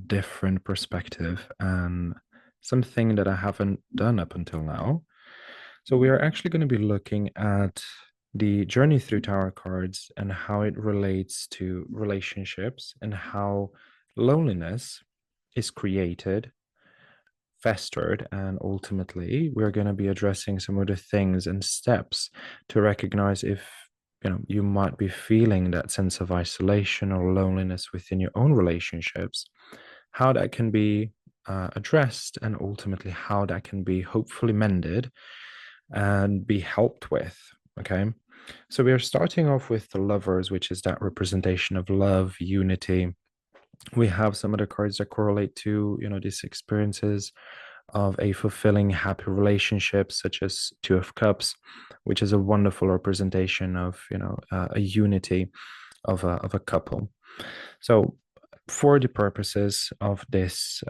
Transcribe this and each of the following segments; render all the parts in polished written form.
different perspective and something that I haven't done up until now. So we are actually going to be looking at the journey through tarot cards and how it relates to relationships and how loneliness is created, festered, and ultimately we're going to be addressing some of the things and steps to recognize if you might be feeling that sense of isolation or loneliness within your own relationships, how that can be addressed, and ultimately how that can be hopefully mended and be helped with. Okay. So we are starting off with the lovers, which is that representation of love, unity. We have some other cards that correlate to, these experiences of a fulfilling, happy relationship, such as Two of Cups, which is a wonderful representation of, a unity of a couple. So for the purposes of this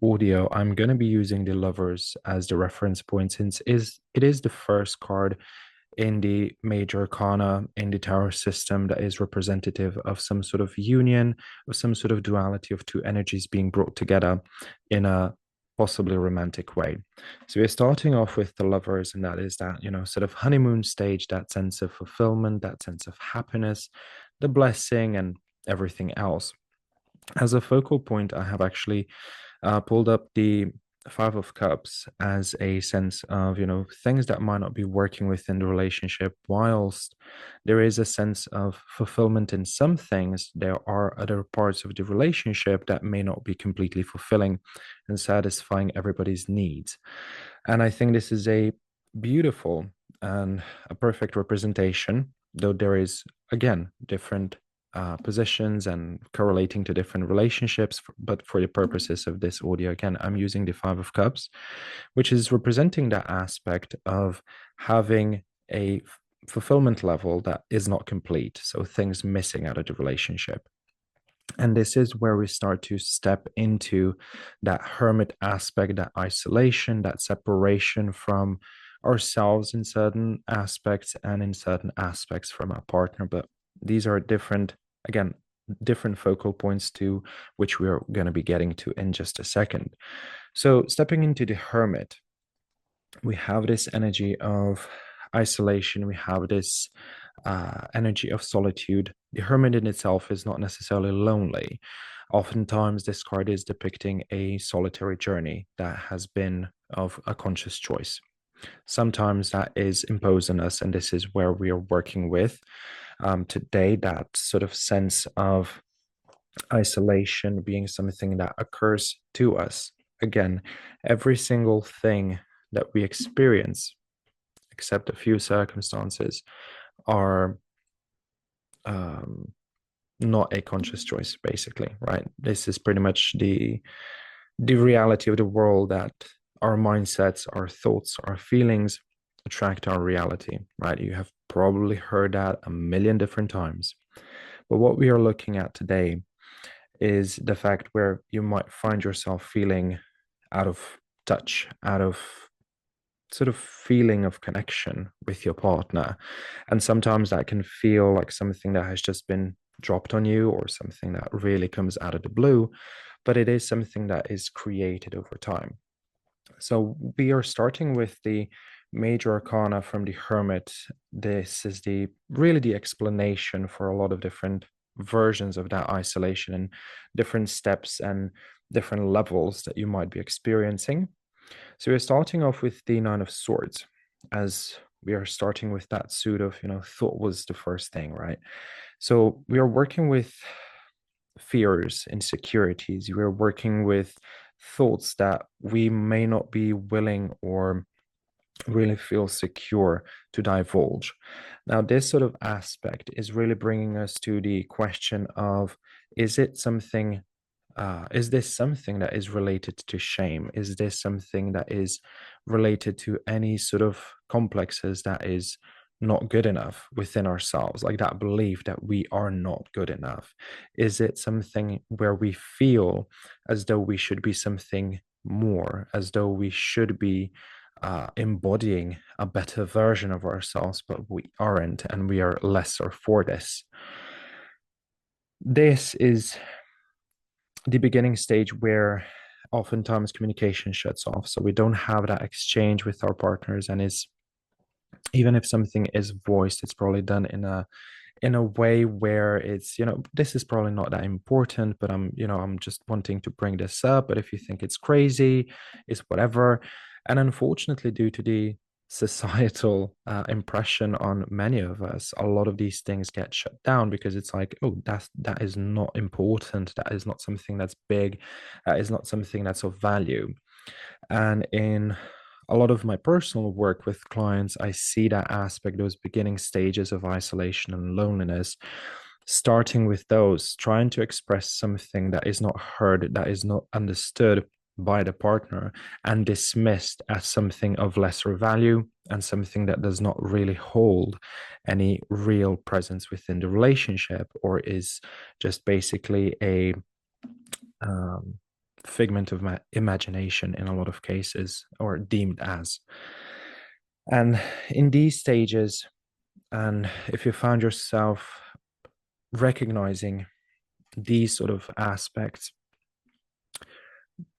audio, I'm going to be using the lovers as the reference point since it is the first card in the major arcana in the tarot system that is representative of some sort of union, of some sort of duality of two energies being brought together in a possibly romantic way. So we're starting off with the lovers, and that is that, sort of honeymoon stage, that sense of fulfillment, that sense of happiness, the blessing, and everything else. As a focal point, I have actually pulled up the Five of Cups as a sense of, things that might not be working within the relationship. Whilst there is a sense of fulfillment in some things, there are other parts of the relationship that may not be completely fulfilling and satisfying everybody's needs. And I think this is a beautiful and a perfect representation, though there is, again, different positions and correlating to different relationships. But for the purposes of this audio, again, I'm using the Five of Cups, which is representing that aspect of having a fulfillment level that is not complete. So things missing out of the relationship. And this is where we start to step into that hermit aspect, that isolation, that separation from ourselves in certain aspects and in certain aspects from our partner. But these are different, again, different focal points to which we're going to be getting to in just a second. So, stepping into the hermit, we have this energy of isolation, we have this energy of solitude. The hermit in itself is not necessarily lonely. Oftentimes, this card is depicting a solitary journey that has been of a conscious choice. Sometimes that is imposed on us, and this is where we are working with today, that sort of sense of isolation being something that occurs to us. Again, every single thing that we experience, except a few circumstances, are not a conscious choice, basically, right? This is pretty much the reality of the world, that our mindsets, our thoughts, our feelings attract our reality, right? You have probably heard that a million different times. But what we are looking at today is the fact where you might find yourself feeling out of touch, out of sort of feeling of connection with your partner. And sometimes that can feel like something that has just been dropped on you or something that really comes out of the blue, but it is something that is created over time. So we are starting with the major arcana from the Hermit. This is the really the explanation for a lot of different versions of that isolation and different steps and different levels that you might be experiencing. So we're starting off with the Nine of Swords, as we are starting with that suit of, thought was the first thing, right? So we are working with fears, insecurities. We're working with thoughts that we may not be willing or really feel secure to divulge. Now, this sort of aspect is really bringing us to the question of, is it something is this something that is related to shame? Is this something that is related to any sort of complexes that is not good enough within ourselves, like that belief that we are not good enough? Is it something where we feel as though we should be something more, as though we should be embodying a better version of ourselves, but we aren't, and we are lesser for this? This is the beginning stage where oftentimes communication shuts off. So we don't have that exchange with our partners, and is even if something is voiced, it's probably done in a way where it's, this is probably not that important, but I'm just wanting to bring this up. But if you think it's crazy, it's whatever. And unfortunately, due to the societal impression on many of us, a lot of these things get shut down because it's like, oh, that is not important. That is not something that's big. That is not something that's of value. And in a lot of my personal work with clients, I see that aspect, those beginning stages of isolation and loneliness, starting with those, trying to express something that is not heard, that is not understood by the partner, and dismissed as something of lesser value and something that does not really hold any real presence within the relationship, or is just basically a um, figment of my imagination in a lot of cases, or deemed as. And in these stages, and if you found yourself recognizing these sort of aspects,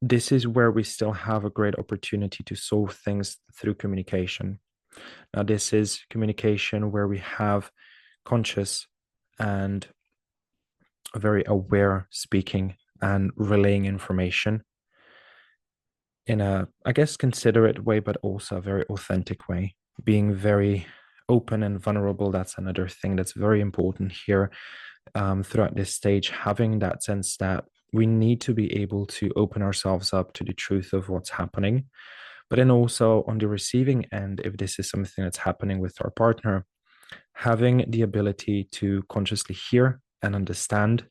this is where we still have a great opportunity to solve things through communication. Now, this is communication where we have conscious and very aware speaking and relaying information in a, I guess, considerate way, but also a very authentic way, being very open and vulnerable. That's another thing that's very important here, throughout this stage, having that sense that we need to be able to open ourselves up to the truth of what's happening. But then also on the receiving end, if this is something that's happening with our partner, having the ability to consciously hear and understand.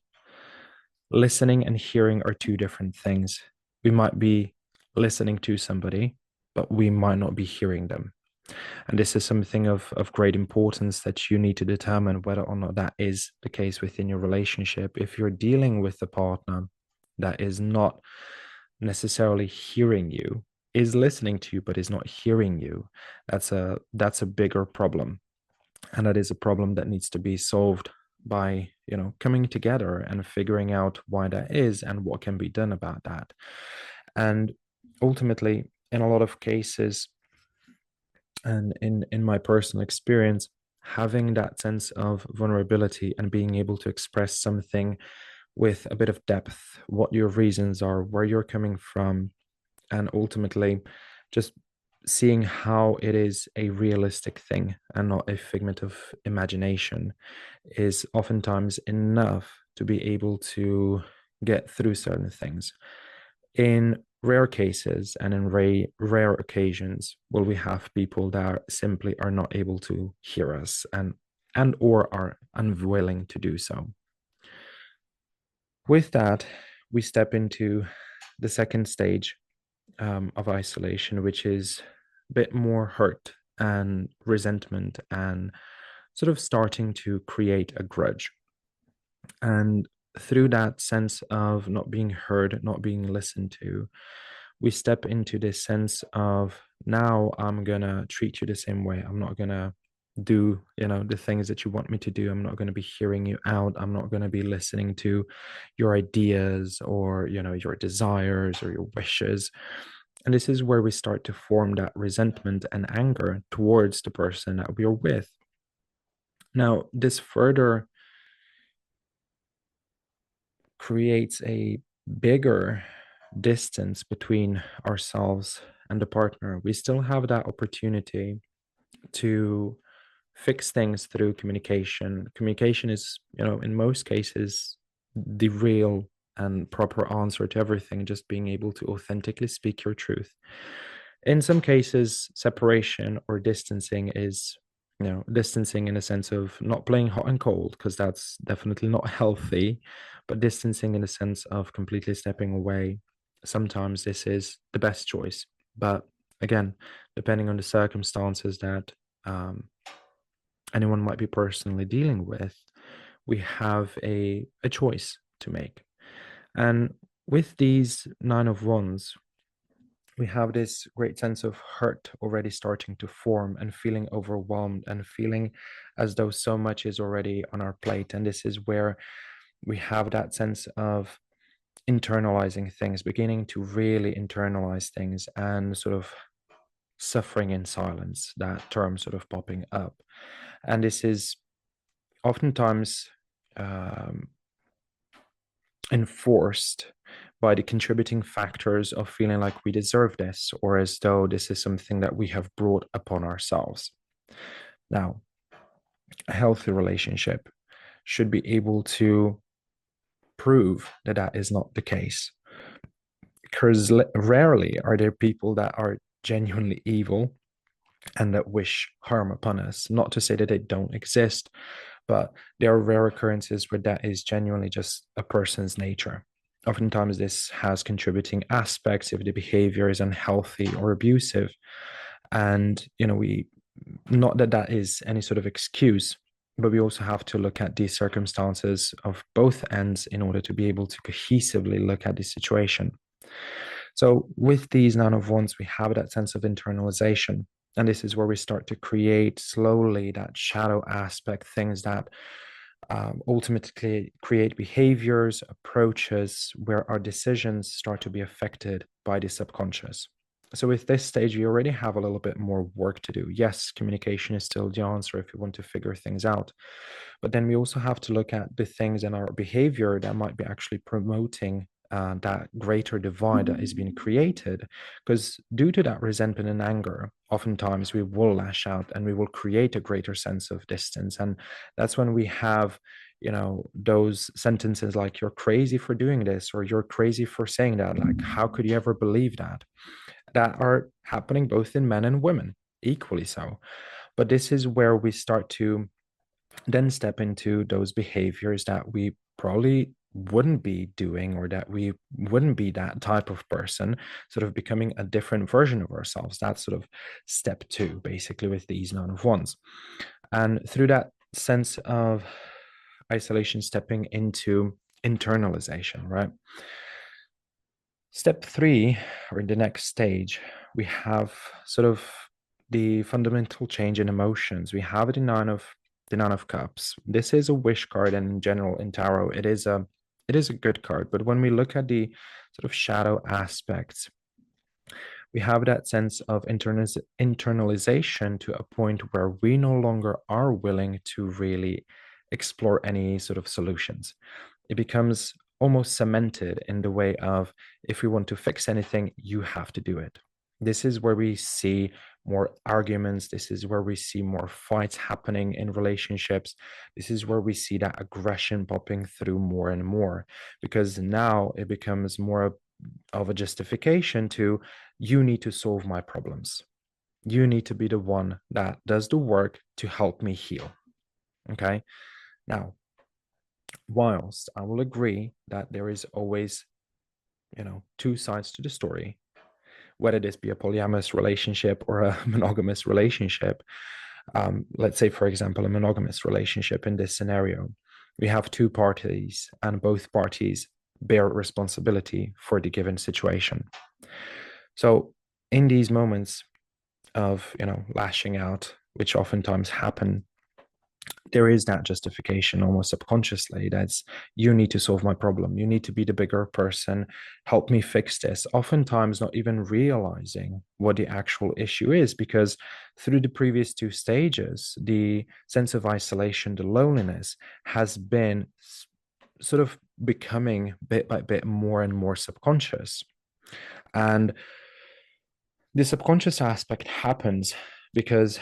Listening and hearing are two different things. We might be listening to somebody, but we might not be hearing them. And this is something of great importance, that you need to determine whether or not that is the case within your relationship. If you're dealing with a partner that is not necessarily hearing you, is listening to you but is not hearing you, that's a bigger problem. And that is a problem that needs to be solved by, coming together and figuring out why that is and what can be done about that. And ultimately, in a lot of cases, and in my personal experience, having that sense of vulnerability and being able to express something with a bit of depth, what your reasons are, where you're coming from, and ultimately just seeing how it is a realistic thing and not a figment of imagination, is oftentimes enough to be able to get through certain things. In rare cases and in rare occasions, will we have people that simply are not able to hear us, and or are unwilling to do so. With that, we step into the second stage, of isolation, which is a bit more hurt and resentment, and sort of starting to create a grudge. And through that sense of not being heard, not being listened to, we step into this sense of, now I'm gonna treat you the same way. I'm not gonna do, the things that you want me to do. I'm not going to be hearing you out. I'm not going to be listening to your ideas, or your desires or your wishes. And this is where we start to form that resentment and anger towards the person that we're with. Now, this further creates a bigger distance between ourselves and the partner. We still have that opportunity to fix things through communication. Communication is, in most cases, the real and proper answer to everything, just being able to authentically speak your truth. In some cases, separation or distancing is, distancing in a sense of not playing hot and cold, because that's definitely not healthy, but distancing in the sense of completely stepping away. Sometimes this is the best choice. But again, depending on the circumstances that anyone might be personally dealing with, we have a choice to make. And with these Nine of Wands, we have this great sense of hurt already starting to form, and feeling overwhelmed, and feeling as though so much is already on our plate. And this is where we have that sense of internalizing things, beginning to really internalize things and sort of suffering in silence, that term sort of popping up. And this is oftentimes um, enforced by the contributing factors of feeling like we deserve this, or as though this is something that we have brought upon ourselves. Now, a healthy relationship should be able to prove that that is not the case. Because rarely are there people that are genuinely evil and that wish harm upon us. Not to say that they don't exist, but there are rare occurrences where that is genuinely just a person's nature. Oftentimes, this has contributing aspects if the behavior is unhealthy or abusive. And, we, not that that is any sort of excuse, but we also have to look at these circumstances of both ends in order to be able to cohesively look at the situation. So, with these none of ones, we have that sense of internalization. And this is where we start to create slowly that shadow aspect, things that ultimately create behaviors, approaches where our decisions start to be affected by the subconscious. So, with this stage, we already have a little bit more work to do. Yes, communication is still the answer if you want to figure things out. But then we also have to look at the things in our behavior that might be actually promoting that greater divide that is being created. Because due to that resentment and anger, oftentimes we will lash out and we will create a greater sense of distance. And that's when we have, those sentences like, you're crazy for doing this, or you're crazy for saying that. Like, how could you ever believe that? That are happening both in men and women, equally so. But this is where we start to then step into those behaviors that we probably wouldn't be doing, or that we wouldn't be that type of person, sort of becoming a different version of ourselves. That's sort of step two, basically, with these none of ones. And through that sense of isolation, stepping into internalization, right? Step three, or in the next stage, we have sort of the fundamental change in emotions. We have the nine of cups. This is a wish card, and in general in tarot, it is a good card. But when we look at the sort of shadow aspects, we have that sense of internalization to a point where we no longer are willing to really explore any sort of solutions. It becomes almost cemented in the way of, if we want to fix anything, you have to do it. This is where we see more arguments. This is where we see more fights happening in relationships. This is where we see that aggression popping through more and more, because now it becomes more of a justification to, you need to solve my problems. You need to be the one that does the work to help me heal. Okay. Now, whilst I will agree that there is always, two sides to the story, whether this be a polyamorous relationship or a monogamous relationship. Let's say, for example, a monogamous relationship in this scenario, we have two parties and both parties bear responsibility for the given situation. So in these moments of, lashing out, which oftentimes happen, there is that justification almost subconsciously, that's, you need to solve my problem, you need to be the bigger person, help me fix this, oftentimes not even realizing what the actual issue is, because through the previous two stages, the sense of isolation, the loneliness, has been sort of becoming bit by bit more and more subconscious. And the subconscious aspect happens because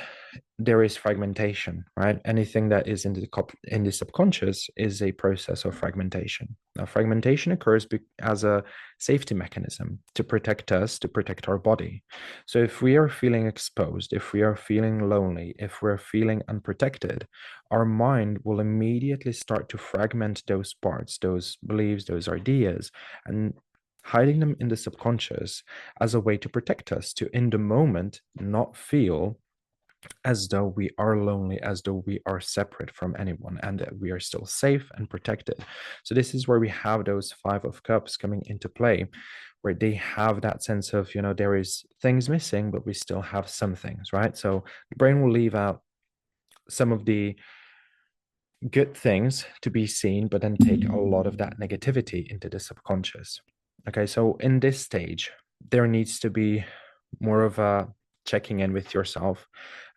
there is fragmentation, right? Anything that is in the subconscious is a process of fragmentation. Now, fragmentation occurs as a safety mechanism to protect us, to protect our body. So if we are feeling exposed, if we are feeling lonely, if we're feeling unprotected, our mind will immediately start to fragment those parts, those beliefs, those ideas, and hiding them in the subconscious as a way to protect us, to in the moment not feel as though we are lonely, as though we are separate from anyone, and that we are still safe and protected. So this is where we have those Five of Cups coming into play, where they have that sense of, there is things missing, but we still have some things, right? So the brain will leave out some of the good things to be seen, but then take a lot of that negativity into the subconscious. Okay, so in this stage, there needs to be more of a checking in with yourself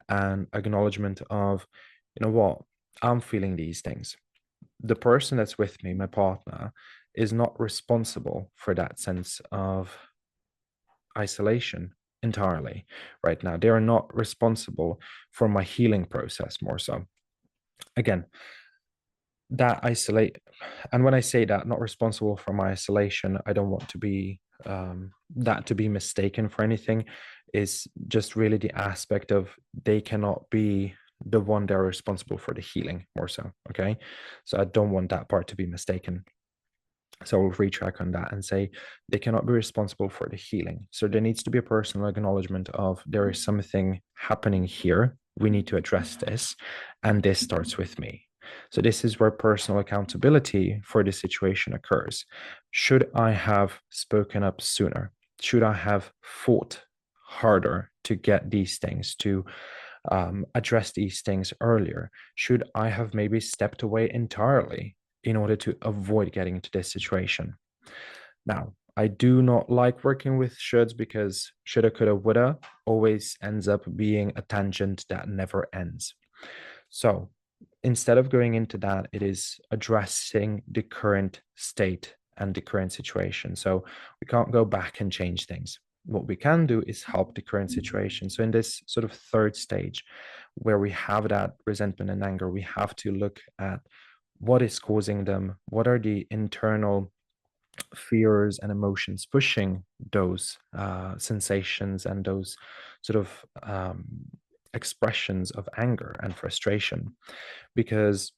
and acknowledgement of, you know what, I'm feeling these things. The person that's with me, my partner, is not responsible for that sense of isolation entirely right now. They are not responsible for my healing process, more so. Again, that isolate, and when I say that, not responsible for my isolation, I don't want to be that to be mistaken for anything. Is just really the aspect of they cannot be the one that are responsible for the healing, more so. Okay, so I don't want that part to be mistaken. So I'll retrack on that and say they cannot be responsible for the healing. So there needs to be a personal acknowledgement of there is something happening here. We need to address this. And this starts with me. So this is where personal accountability for the situation occurs. Should I have spoken up sooner? Should I have fought harder to get these things, to address these things earlier? Should I have maybe stepped away entirely in order to avoid getting into this situation? Now, I do not like working with shoulds because shoulda, coulda, woulda always ends up being a tangent that never ends. So instead of going into that, it is addressing the current state and the current situation. So we can't go back and change things. What we can do is help the current situation. So in this sort of third stage, where we have that resentment and anger, we have to look at what is causing them, what are the internal fears and emotions pushing those sensations and those sort of expressions of anger and frustration, because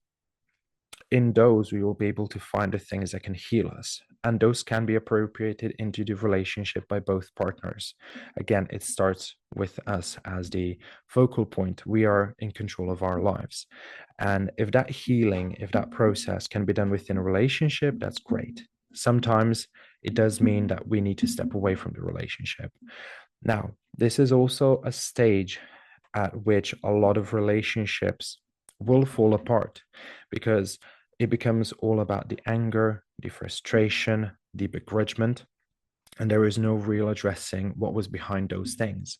in those we will be able to find the things that can heal us, and those can be appropriated into the relationship by both partners. Again, it starts with us as the focal point. We are in control of our lives, and if that healing, if that process can be done within a relationship, that's great. Sometimes it does mean that we need to step away from the relationship. Now, this is also a stage at which a lot of relationships will fall apart because it becomes all about the anger, the frustration, the begrudgment, and there is no real addressing what was behind those things.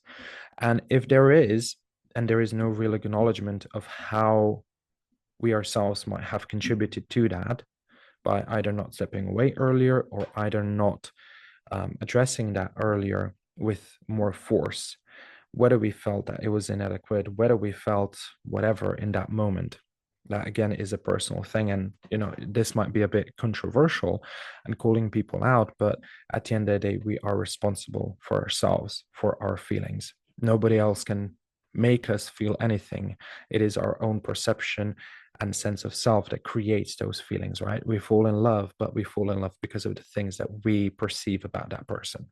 And if there is, and there is no real acknowledgement of how we ourselves might have contributed to that by either not stepping away earlier or either not addressing that earlier with more force, whether we felt that it was inadequate, whether we felt whatever in that moment. That again is a personal thing. And, you know, this might be a bit controversial and calling people out, but at the end of the day, we are responsible for ourselves, for our feelings. Nobody else can make us feel anything. It is our own perception and sense of self that creates those feelings, right? We fall in love, but we fall in love because of the things that we perceive about that person,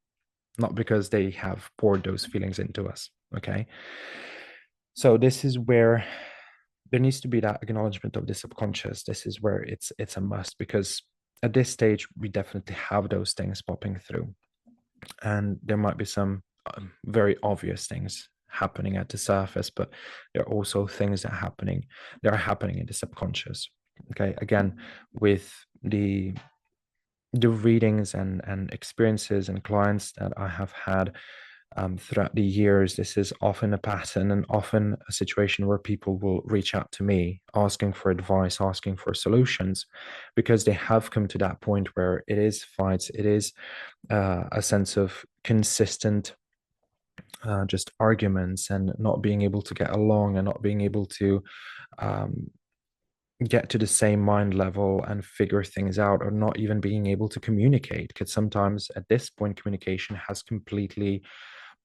not because they have poured those feelings into us. Okay. So this is where there needs to be that acknowledgement of the subconscious. This is where it's a must, because at this stage we definitely have those things popping through, and there might be some very obvious things happening at the surface, but there are also things that are happening in the subconscious. Okay, again, with the readings and experiences and clients that I have had throughout the years, this is often a pattern and often a situation where people will reach out to me asking for advice, asking for solutions, because they have come to that point where it is fights, it is a sense of consistent just arguments and not being able to get along and not being able to um, get to the same mind level and figure things out, or not even being able to communicate, because sometimes at this point communication has completely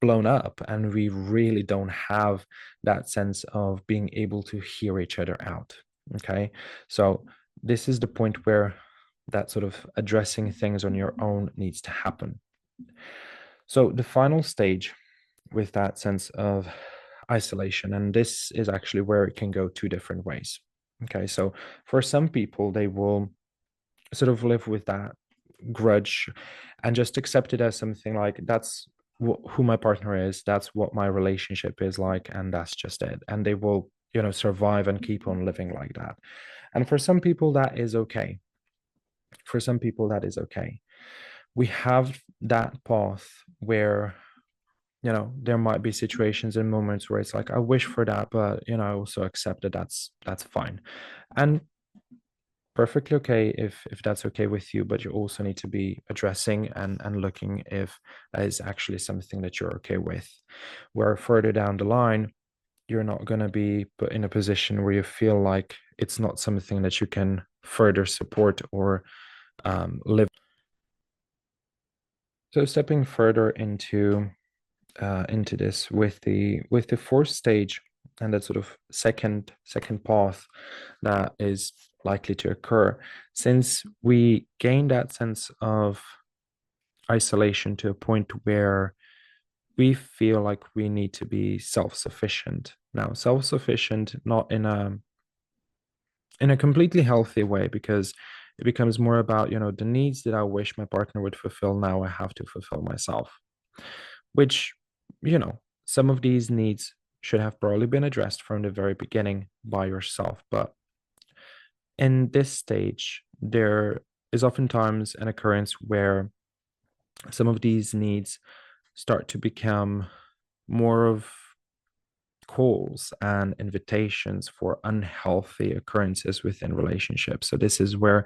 blown up and we really don't have that sense of being able to hear each other out. Okay, so this is the point where that sort of addressing things on your own needs to happen. So the final stage with that sense of isolation, and this is actually where it can go two different ways. Okay, so for some people, they will sort of live with that grudge and just accept it as something like that's who my partner is, that's what my relationship is like, and that's just it. And they will, survive and keep on living like that. And for some people, that is okay. For some people, that is okay. We have that path where, there might be situations and moments where it's like, I wish for that, but, I also accept that that's fine. And perfectly okay if that's okay with you, but you also need to be addressing and looking if that is actually something that you're okay with. Where further down the line, you're not going to be put in a position where you feel like it's not something that you can further support or live. So stepping further into this with the fourth stage and that sort of second path that is likely to occur, since we gain that sense of isolation to a point where we feel like we need to be self-sufficient. Now, self-sufficient not in a completely healthy way, because it becomes more about, the needs that I wish my partner would fulfill, now I have to fulfill myself, which, some of these needs should have probably been addressed from the very beginning by yourself. But in this stage, there is oftentimes an occurrence where some of these needs start to become more of calls and invitations for unhealthy occurrences within relationships. So this is where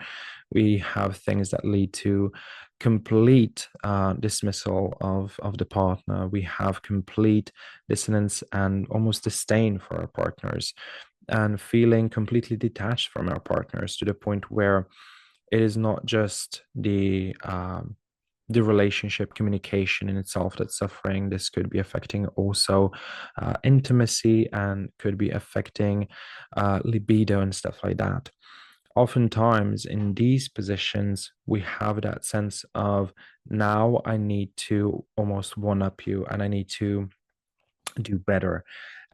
we have things that lead to complete dismissal of the partner. We have complete dissonance and almost disdain for our partners, and feeling completely detached from our partners to the point where it is not just the relationship communication in itself that's suffering. This could be affecting also intimacy, and could be affecting libido and stuff like that. Oftentimes in these positions, we have that sense of, now I need to almost one up you and I need to do better.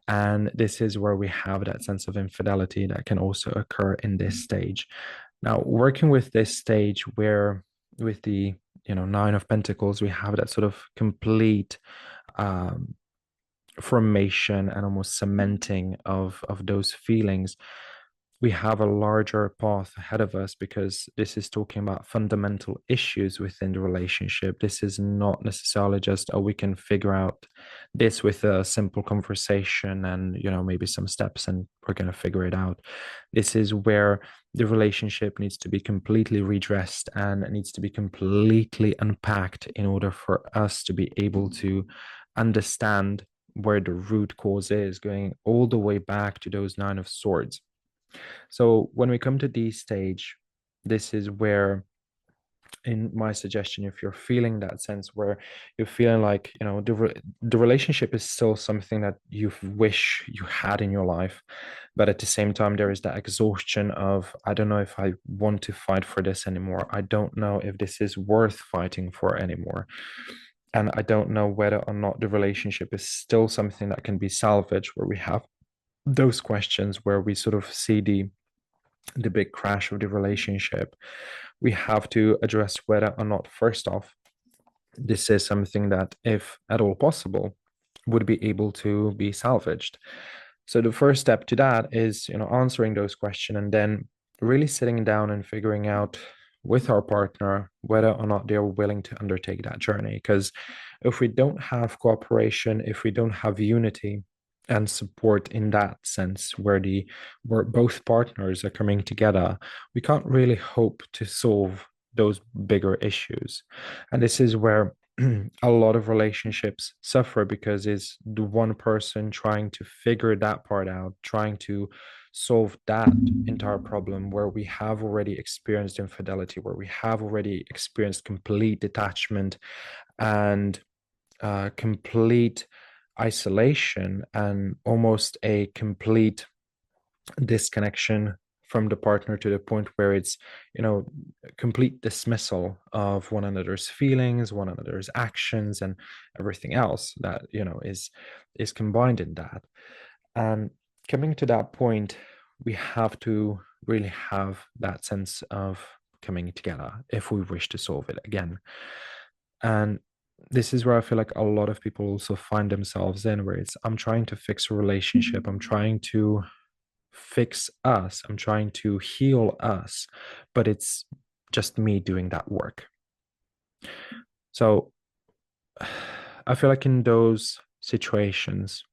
And this is where we have that sense of infidelity that can also occur in this stage. Now, working with this stage where with the Nine of Pentacles, we have that sort of complete um, formation and almost cementing of those feelings. We have a larger path ahead of us, because this is talking about fundamental issues within the relationship. This is not necessarily just, oh, we can figure out this with a simple conversation and, maybe some steps and we're going to figure it out. This is where the relationship needs to be completely redressed and it needs to be completely unpacked in order for us to be able to understand where the root cause is, going all the way back to those Nine of Swords. So when we come to this stage, this is where, in my suggestion, if you're feeling that sense where you're feeling like, the relationship is still something that you wish you had in your life, but at the same time, there is that exhaustion of, I don't know if I want to fight for this anymore. I don't know if this is worth fighting for anymore. And I don't know whether or not the relationship is still something that can be salvaged, where we have those questions where we sort of see the big crash of the relationship. We have to address whether or not, first off, this is something that, if at all possible, would be able to be salvaged. So the first step to that is, answering those questions, and then really sitting down and figuring out with our partner whether or not they're willing to undertake that journey. Because if we don't have cooperation, if we don't have unity and support in that sense, where both partners are coming together, we can't really hope to solve those bigger issues. And this is where a lot of relationships suffer, because it's the one person trying to figure that part out, trying to solve that entire problem, where we have already experienced infidelity, where we have already experienced complete detachment and complete isolation, and almost a complete disconnection from the partner, to the point where it's, complete dismissal of one another's feelings, one another's actions, and everything else that, is combined in that. And coming to that point, we have to really have that sense of coming together if we wish to solve it again. And this is where I feel like a lot of people also find themselves in, where it's, I'm trying to fix a relationship, I'm trying to fix us. I'm trying to heal us, but it's just me doing that work. So I feel like in those situations,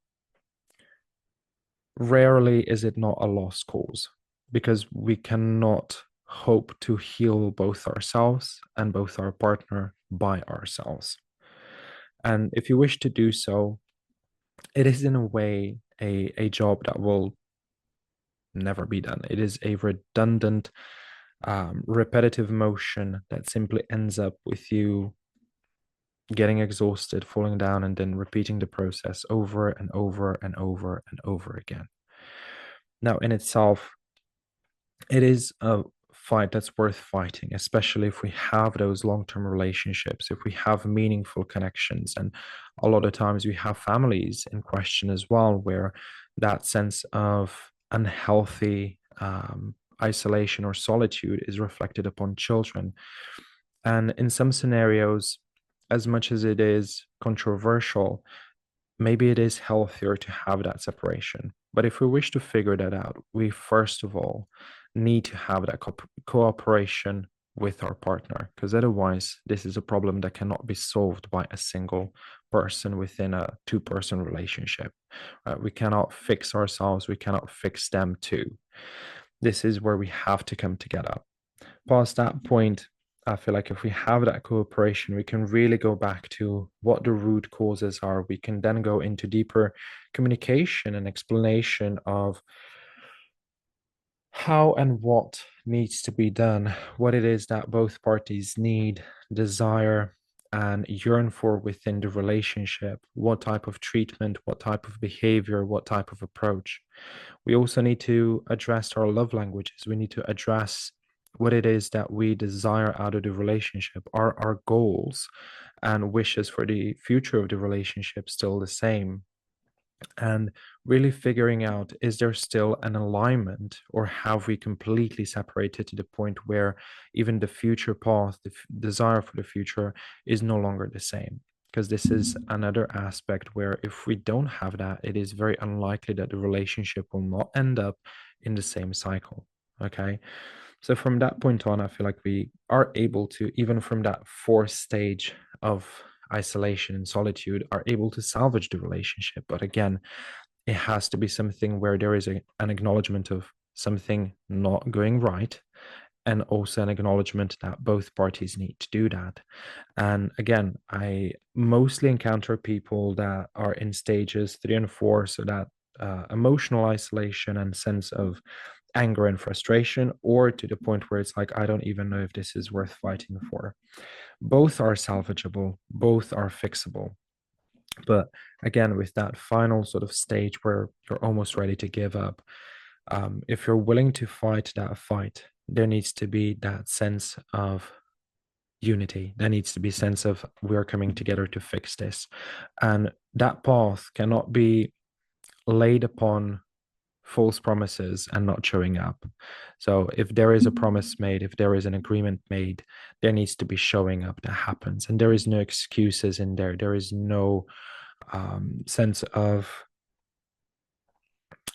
rarely is it not a lost cause because we cannot hope to heal both ourselves and both our partner by ourselves. And if you wish to do so, it is in a way a job that will never be done. It is a redundant, repetitive motion that simply ends up with you getting exhausted, falling down, and then repeating the process over and over and over and over again. Now, in itself, it is a fight that's worth fighting, especially if we have those long-term relationships, if we have meaningful connections. And a lot of times we have families in question as well, where that sense of unhealthy isolation or solitude is reflected upon children. And in some scenarios, as much as it is controversial, maybe it is healthier to have that separation. But if we wish to figure that out, we first of all need to have that cooperation with our partner, because otherwise, this is a problem that cannot be solved by a single person within a two-person relationship. Right? We cannot fix ourselves, we cannot fix them too. This is where we have to come together. Past that point, I feel like if we have that cooperation, we can really go back to what the root causes are. We can then go into deeper communication and explanation of how and what needs to be done, what it is that both parties need, desire, and yearn for within the relationship, what type of treatment, what type of behavior, what type of approach. We also need to address our love languages. We need to address what it is that we desire out of the relationship. Are our goals and wishes for the future of the relationship still the same? And really figuring out, is there still an alignment, or have we completely separated to the point where even the future path, the desire for the future is no longer the same? Because this is another aspect where if we don't have that, it is very unlikely that the relationship will not end up in the same cycle. Okay. So from that point on, I feel like we are able to, even from that fourth stage of isolation and solitude, are able to salvage the relationship. But again, it has to be something where there is an acknowledgement of something not going right, and also an acknowledgement that both parties need to do that. And again, I mostly encounter people that are in stages 3 and 4, so that emotional isolation and sense of anger and frustration, or to the point where it's like, I don't even know if this is worth fighting for. Both are salvageable, both are fixable. But again, with that final sort of stage where you're almost ready to give up, if you're willing to fight that fight, there needs to be that sense of unity. There needs to be sense of we're coming together to fix this. And that path cannot be laid upon false promises and not showing up. So if there is a promise made, if there is an agreement made, there needs to be showing up that happens. And there is no excuses in there. There is no sense of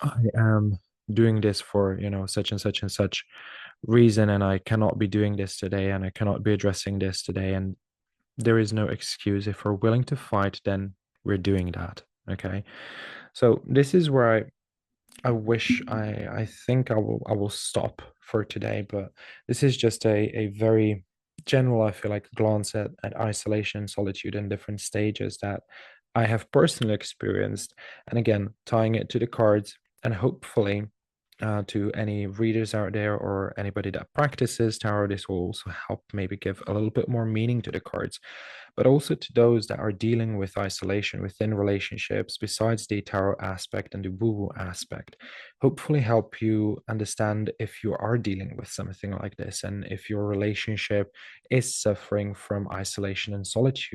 I am doing this for, such and such and such reason, and I cannot be doing this today, and I cannot be addressing this today. And there is no excuse. If we're willing to fight, then we're doing that. Okay. So this is where I wish I think I will stop for today, but this is just a very general, I feel like, glance at isolation and solitude in different stages that I have personally experienced. And again, tying it to the cards, and hopefully to any readers out there or anybody that practices tarot, this will also help maybe give a little bit more meaning to the cards, but also to those that are dealing with isolation within relationships, besides the tarot aspect and the woo-woo aspect. Hopefully help you understand if you are dealing with something like this, and if your relationship is suffering from isolation and solitude.